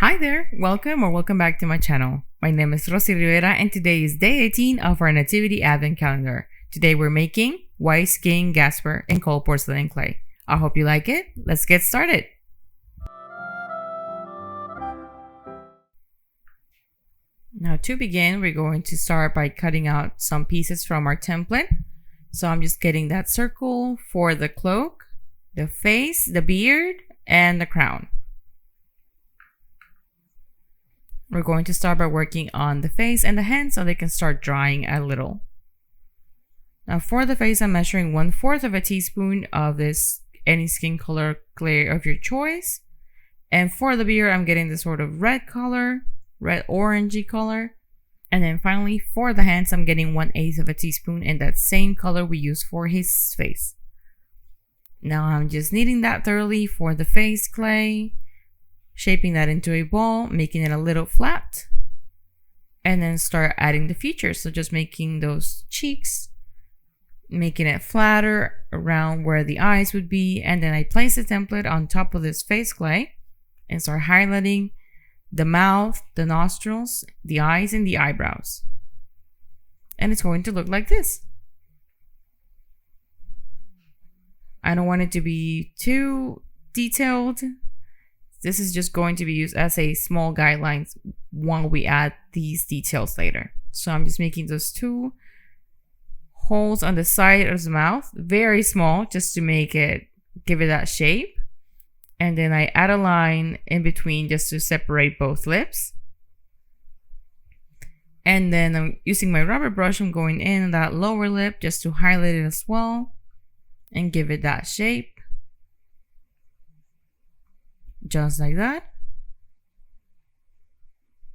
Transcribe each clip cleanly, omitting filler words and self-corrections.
Hi there, welcome back to my channel. My name is Rossy and today is day 18 of our Nativity Advent Calendar. Today we're making Wise King Gaspar in cold porcelain clay. I hope you like it. Let's get started. Now to begin, we're going to start by cutting out some pieces from our template. So I'm just getting that circle for the cloak, the face, the beard, and the crown. We're going to start by working on the face and the hands so they can start drying a little. Now for the face, I'm measuring 1/4 of a teaspoon of this any skin color clay of your choice. And for the beard, I'm getting this sort of red color, red orangey color. And then finally for the hands, I'm getting 1/8 of a teaspoon in that same color we used for his face. Now I'm just kneading that thoroughly for the face clay, shaping that into a ball, making it a little flat, and then start adding the features. So just making those cheeks, making it flatter around where the eyes would be, and then I place the template on top of this face clay and start highlighting the mouth, the nostrils, the eyes, and the eyebrows. And it's going to look like this. I don't want it to be too detailed. This is just going to be used as a small guidelines while we add these details later. So I'm just making those 2 holes on the side of the mouth, very small, just to give it that shape. And then I add a line in between just to separate both lips. And then I'm using my rubber brush, I'm going in that lower lip just to highlight it as well and give it that shape. Just like that.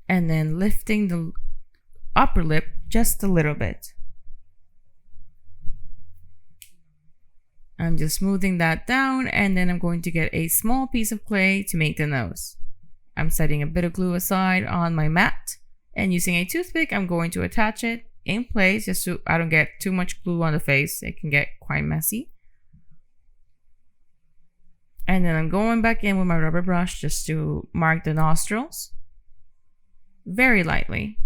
And then lifting the upper lip just a little bit. I'm just smoothing that down, and then I'm going to get a small piece of clay to make the nose. I'm setting a bit of glue aside on my mat, and using a toothpick, I'm going to attach it in place just so I don't get too much glue on the face. It can get quite messy. And then I'm going back in with my rubber brush just to mark the nostrils very lightly.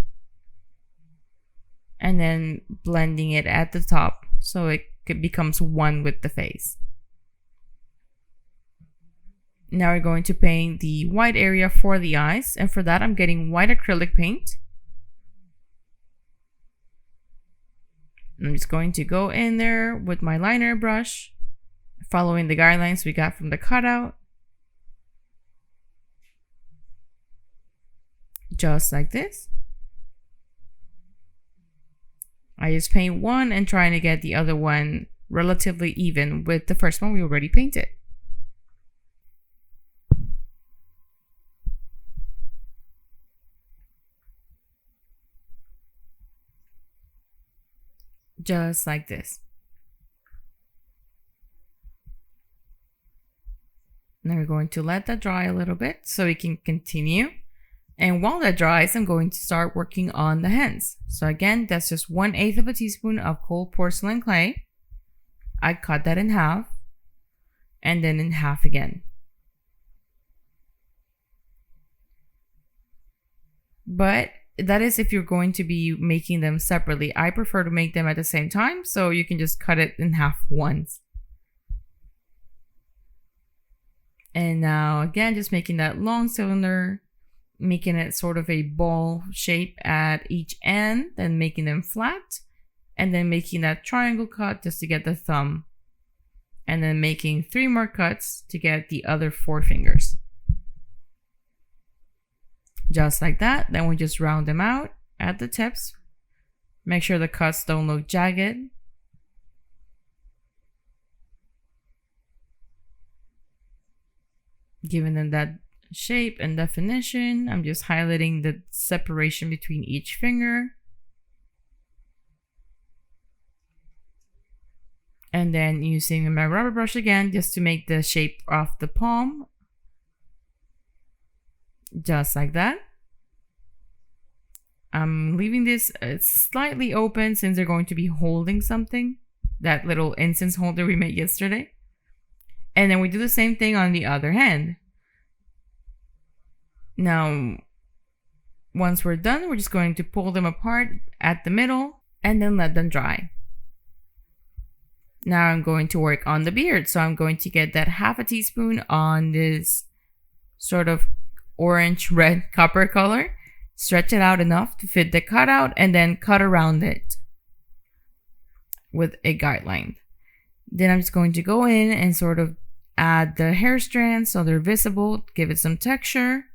And then blending it at the top so it becomes one with the face. Now we're going to paint the white area for the eyes. And for that, I'm getting white acrylic paint. I'm just going to go in there with my liner brush, following the guidelines we got from the cutout. Just like this. I just paint one and trying to get the other one relatively even with the first one we already painted. Just like this. Now we're going to let that dry a little bit so we can continue. And while that dries, I'm going to start working on the hands. So again, that's just 1/8 of a teaspoon of cold porcelain clay. I cut that in half and then in half again. But that is if you're going to be making them separately. I prefer to make them at the same time, so you can just cut it in half once. And now again, just making that long cylinder, making it sort of a ball shape at each end, then making them flat, and then making that triangle cut just to get the thumb, and then making 3 more cuts to get the other 4 fingers. Just like that. Then we just round them out at the tips. Make sure the cuts don't look jagged. Giving them that shape and definition. I'm just highlighting the separation between each finger. And then using my rubber brush again just to make the shape of the palm. Just like that. I'm leaving this slightly open since they're going to be holding something. That little incense holder we made yesterday. And then we do the same thing on the other hand. Now, once we're done, we're just going to pull them apart at the middle and then let them dry. Now I'm going to work on the beard. So I'm going to get that half a teaspoon on this sort of orange red copper color, stretch it out enough to fit the cutout, and then cut around it with a guideline. Then I'm just going to go in and sort of add the hair strands so they're visible, give it some texture.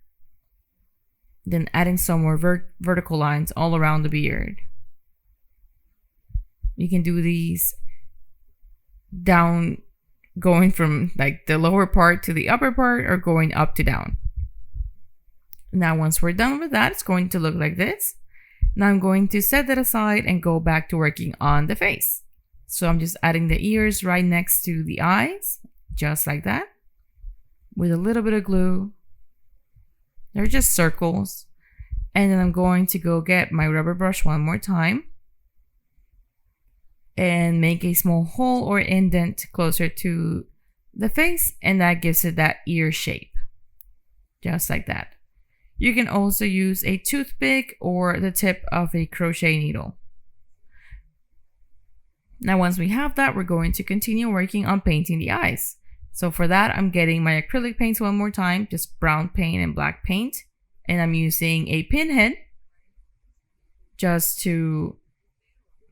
Then adding some more vertical lines all around the beard. You can do these down, going from like the lower part to the upper part, or going up to down. Now once we're done with that, it's going to look like this. Now I'm going to set that aside and go back to working on the face. So I'm just adding the ears right next to the eyes, just like that, with a little bit of glue. They're just circles. And then I'm going to go get my rubber brush one more time and make a small hole or indent closer to the face, and that gives it that ear shape, just like that. You can also use a toothpick or the tip of a crochet needle. Now once we have that, we're going to continue working on painting the eyes. So for that, I'm getting my acrylic paints one more time, just brown paint and black paint. And I'm using a pinhead just to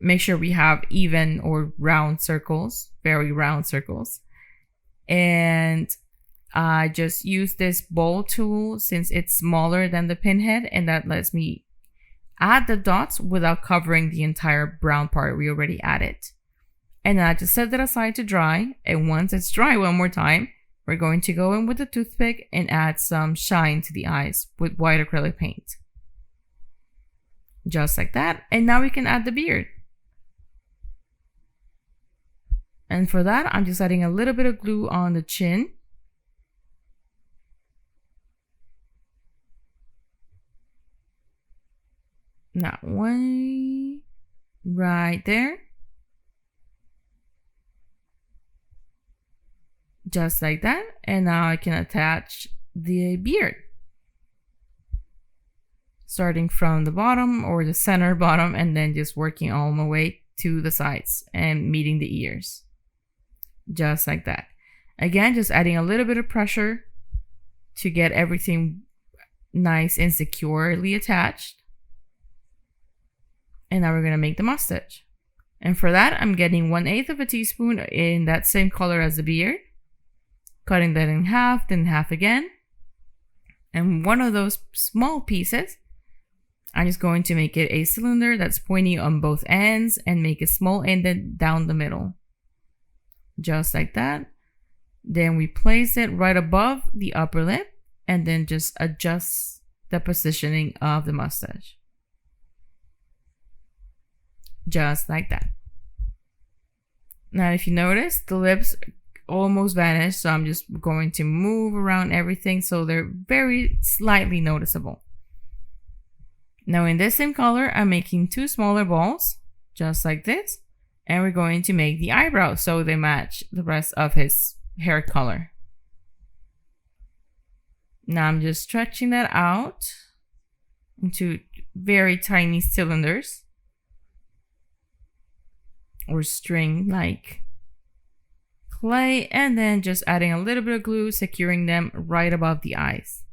make sure we have even or round circles, very round circles. And I just use this bowl tool since it's smaller than the pinhead, and that lets me add the dots without covering the entire brown part we already added. And then I just set that aside to dry. And once it's dry one more time, we're going to go in with a toothpick and add some shine to the eyes with white acrylic paint. Just like that. And now we can add the beard. And for that, I'm just adding a little bit of glue on the chin. That way, right there. Just like that. And now I can attach the beard. Starting from the bottom or the center bottom, and then just working all my way to the sides and meeting the ears. Just like that. Again, just adding a little bit of pressure to get everything nice and securely attached. And now we're going to make the mustache. And for that, I'm getting 1/8 of a teaspoon in that same color as the beard. Cutting that in half, then half again. And one of those small pieces, I'm just going to make it a cylinder that's pointy on both ends and make a small indent down the middle. Just like that. Then we place it right above the upper lip and then just adjust the positioning of the mustache. Just like that. Now, if you notice, the lips almost vanished, so I'm just going to move around everything so they're very slightly noticeable. Now in this same color, I'm making 2 smaller balls, just like this, and we're going to make the eyebrows so they match the rest of his hair color. Now I'm just stretching that out into very tiny cylinders or string-like clay, and then just adding a little bit of glue, securing them right above the eyes.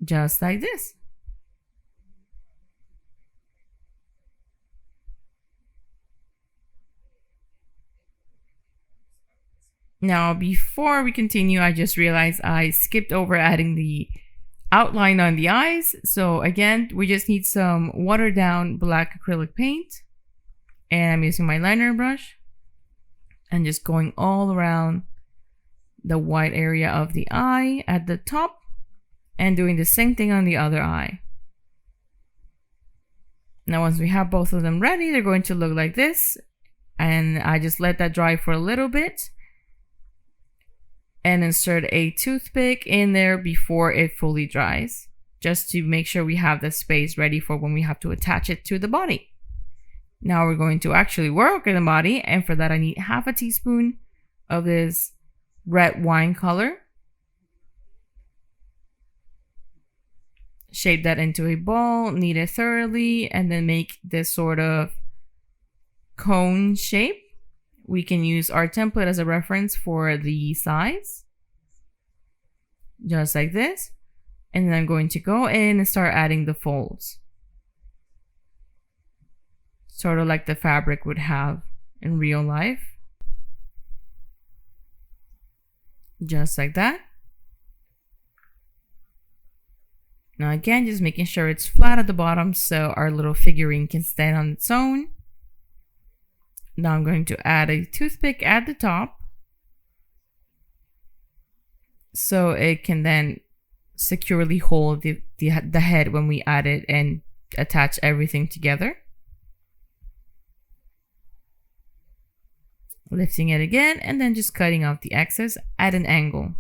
Just like this. Now, before we continue, I just realized I skipped over adding the outline on the eyes. So again, we just need some watered down black acrylic paint, and I'm using my liner brush and just going all around the white area of the eye at the top and doing the same thing on the other eye. Now once we have both of them ready, they're going to look like this, and I just let that dry for a little bit and insert a toothpick in there before it fully dries, just to make sure we have the space ready for when we have to attach it to the body. Now we're going to actually work in the body, and for that I need half a teaspoon of this red wine color. shape that into a ball, knead it thoroughly, and then make this sort of cone shape. We can use our template as a reference for the size, just like this. And then I'm going to go in and start adding the folds, sort of like the fabric would have in real life, just like that. Now again, just making sure it's flat at the bottom so our little figurine can stand on its own. Now I'm going to add a toothpick at the top so it can then securely hold the head when we add it and attach everything together. Lifting it again and then just cutting off the excess at an angle.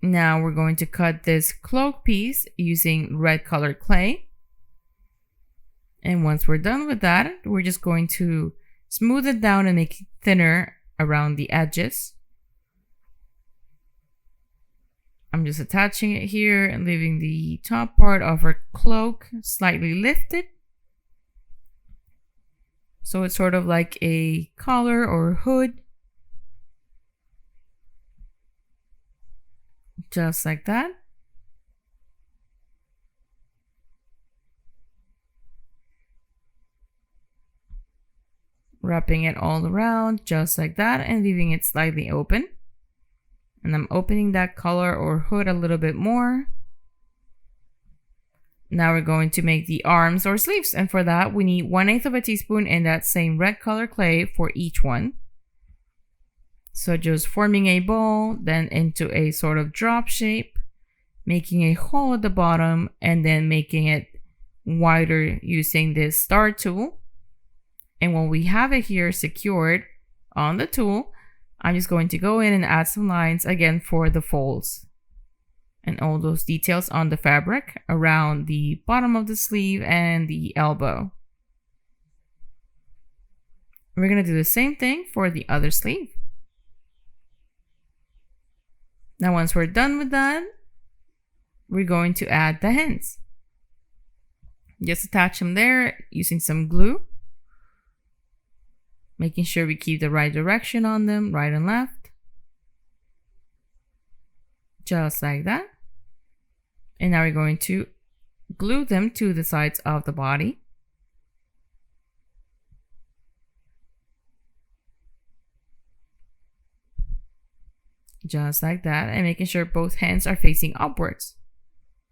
Now we're going to cut this cloak piece using red colored clay. And once we're done with that, we're just going to smooth it down and make it thinner around the edges. I'm just attaching it here and leaving the top part of our cloak slightly lifted. So it's sort of like a collar or hood. Just like that. Wrapping it all around just like that and leaving it slightly open. And I'm opening that collar or hood a little bit more. Now we're going to make the arms or sleeves, and for that we need 1/8 of a teaspoon in that same red color clay for each one. So just forming a ball, then into a sort of drop shape, making a hole at the bottom, and then making it wider using this star tool. And when we have it here secured on the tool, I'm just going to go in and add some lines again for the folds and all those details on the fabric around the bottom of the sleeve and the elbow. We're going to do the same thing for the other sleeve. Now once we're done with that, we're going to add the hands. Just attach them there using some glue. Making sure we keep the right direction on them, right and left. Just like that. And now we're going to glue them to the sides of the body. Just like that, and making sure both hands are facing upwards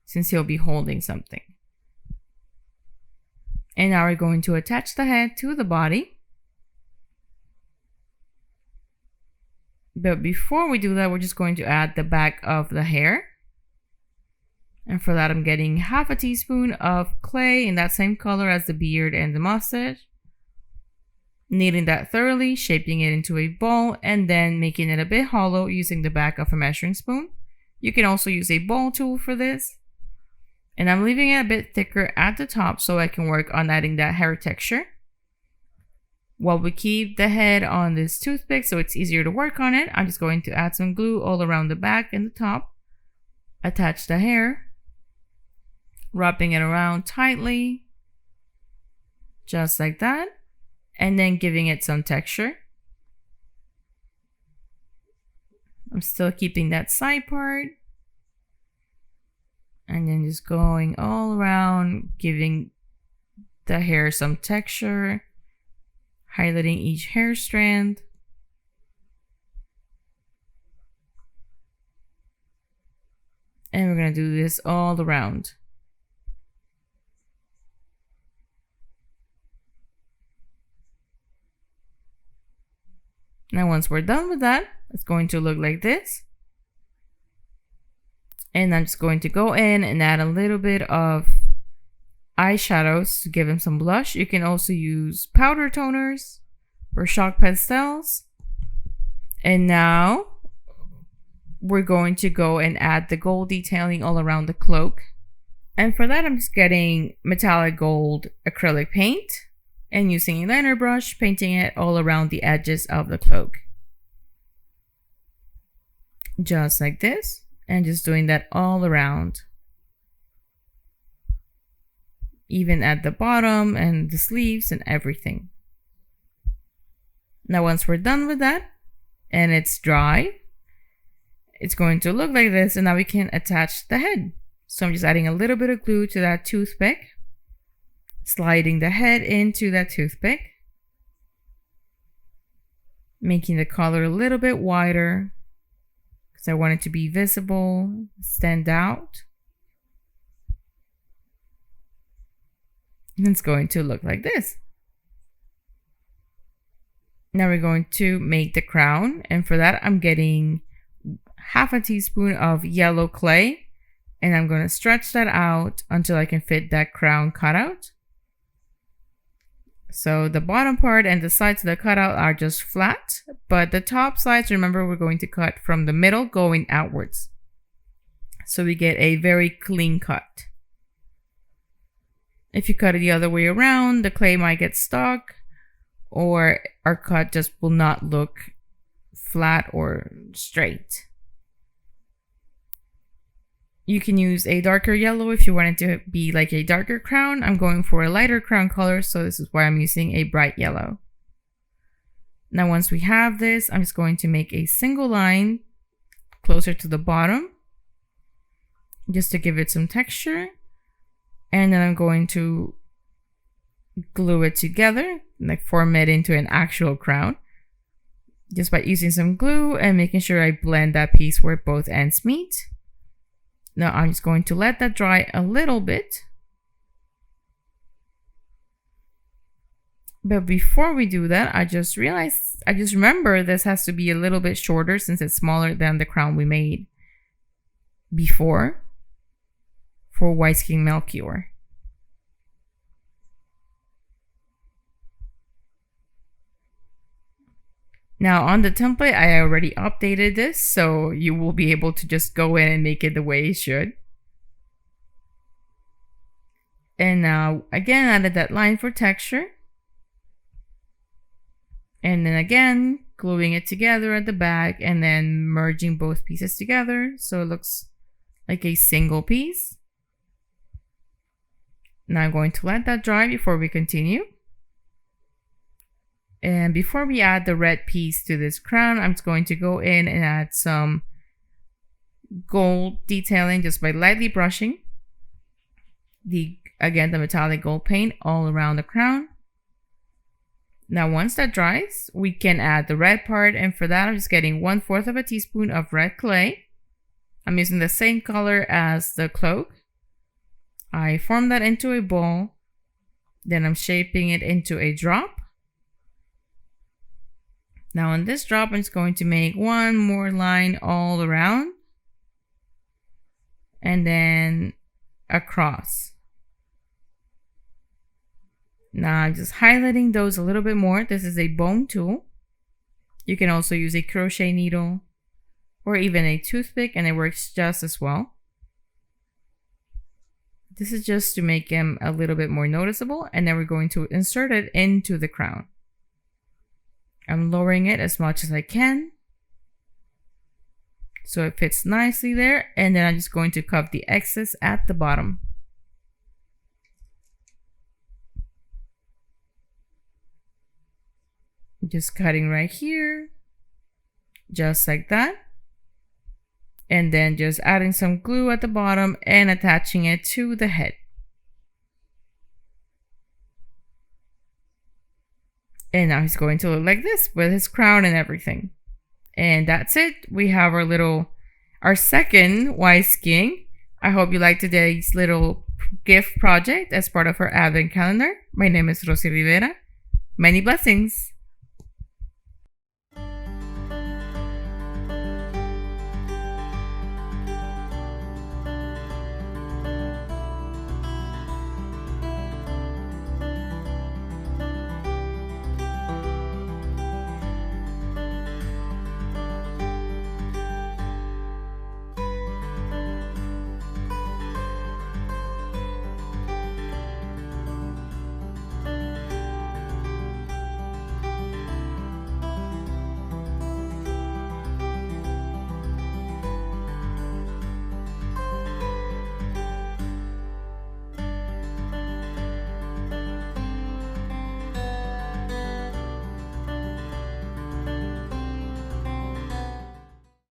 since he'll be holding something. And now we're going to attach the head to the body. But before we do that, we're just going to add the back of the hair. And for that, I'm getting 1/2 teaspoon of clay in that same color as the beard and the mustache. Kneading that thoroughly, shaping it into a ball, and then making it a bit hollow using the back of a measuring spoon. You can also use a ball tool for this. And I'm leaving it a bit thicker at the top so I can work on adding that hair texture. While we keep the head on this toothpick so it's easier to work on it, I'm just going to add some glue all around the back and the top. Attach the hair, wrapping it around tightly, just like that, and then giving it some texture. I'm still keeping that side part, and then just going all around, giving the hair some texture. Highlighting each hair strand. And we're going to do this all around. Now once we're done with that, it's going to look like this. And I'm just going to go in and add a little bit of eyeshadows to give him some blush. You can also use powder toners or chalk pastels. And now we're going to go and add the gold detailing all around the cloak. And for that, I'm just getting metallic gold acrylic paint and using a liner brush, painting it all around the edges of the cloak. just like this, and just doing that all around, even at the bottom and the sleeves and everything. Now once we're done with that and it's dry, it's going to look like this, and now we can attach the head. So I'm just adding a little bit of glue to that toothpick, sliding the head into that toothpick, making the color a little bit wider because I want it to be visible, stand out. And it's going to look like this. Now we're going to make the crown, and for that I'm getting half a teaspoon of yellow clay, and I'm going to stretch that out until I can fit that crown cutout. So the bottom part and the sides of the cutout are just flat, but the top sides, remember, we're going to cut from the middle going outwards, so we get a very clean cut. If you cut it the other way around, the clay might get stuck, or our cut just will not look flat or straight. You can use a darker yellow if you want it to be like a darker crown. I'm going for a lighter crown color, so this is why I'm using a bright yellow. Now once we have this, I'm just going to make a single line closer to the bottom just to give it some texture, and then I'm going to glue it together, like form it into an actual crown, just by using some glue and making sure I blend that piece where both ends meet. Now I'm just going to let that dry a little bit. But before we do that, I just remember this has to be a little bit shorter since it's smaller than the crown we made before for Wise King Melchior. Now on the template, I already updated this, so you will be able to just go in and make it the way it should. And now again, added that line for texture. And then again, gluing it together at the back and then merging both pieces together so it looks like a single piece. Now I'm going to let that dry before we continue. And before we add the red piece to this crown, I'm just going to go in and add some gold detailing just by lightly brushing the metallic gold paint all around the crown. Now once that dries, we can add the red part, and for that I'm just getting 1/4 of a teaspoon of red clay. I'm using the same color as the cloak. I form that into a ball, then I'm shaping it into a drop. Now on this drop, I'm just going to make one more line all around and then across. Now I'm just highlighting those a little bit more. This is a bone tool. You can also use a crochet needle or even a toothpick, and it works just as well. This is just to make them a little bit more noticeable, and then we're going to insert it into the crown. I'm lowering it as much as I can so it fits nicely there, and then I'm just going to cut the excess at the bottom. Just cutting right here, just like that, and then just adding some glue at the bottom and attaching it to the head. And now he's going to look like this with his crown and everything. And that's it. We have our second Wise King. I hope you liked today's little gift project as part of our Advent calendar. My name is Rossy Rivera. Many blessings.